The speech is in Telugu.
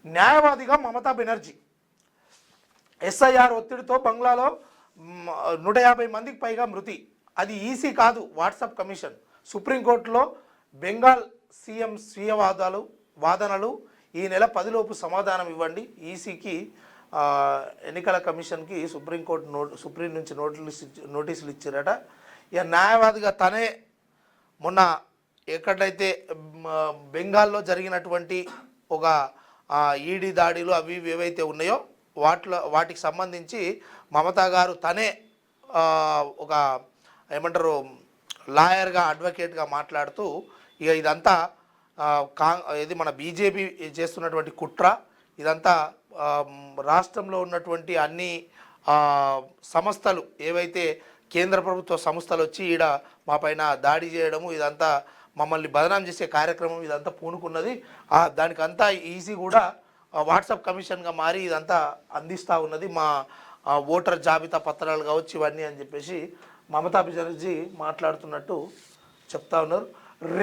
న్యాయవాదిగా మమతా బెనర్జీ ఎస్ఐఆర్ ఒత్తిడితో బంగ్లాలో 150 మందికి పైగా మృతి. అది ఈసీ కాదు, వాట్సాప్ కమిషన్. సుప్రీంకోర్టులో బెంగాల్ సీఎం స్వీయ వాదనలు ఈ నెల 10లోపు సమాధానం ఇవ్వండి. ఈసీకి ఎన్నికల కమిషన్కి సుప్రీం నుంచి నోటీసులు ఇచ్చారట. ఇక న్యాయవాదిగా తనే మొన్న ఎక్కడైతే బెంగాల్లో జరిగినటువంటి ఒక ఈడీ దాడులు అవి ఏవైతే ఉన్నాయో వాటికి సంబంధించి మమతా గారు తనే ఒక ఏమంటారు లాయర్గా అడ్వకేట్గా మాట్లాడుతూ ఇక ఇదంతా ఇది మన బీజేపీ చేస్తున్నటువంటి కుట్ర, ఇదంతా రాష్ట్రంలో ఉన్నటువంటి అన్ని సంస్థలు ఏవైతే కేంద్ర ప్రభుత్వ సంస్థలు వచ్చి ఈడ మా పైన దాడి చేయడము, ఇదంతా మమ్మల్ని బదనాం చేసే కార్యక్రమం ఇదంతా పూనుకున్నది. దానికంతా ఈసీ కూడా వాట్సాప్ కమిషన్గా మారి ఇదంతా అందిస్తూ ఉన్నది, మా ఓటర్ జాబితా పత్రాలు కావచ్చు ఇవన్నీ అని చెప్పేసి మమతా బెనర్జీ మాట్లాడుతున్నట్టు చెప్తా ఉన్నారు.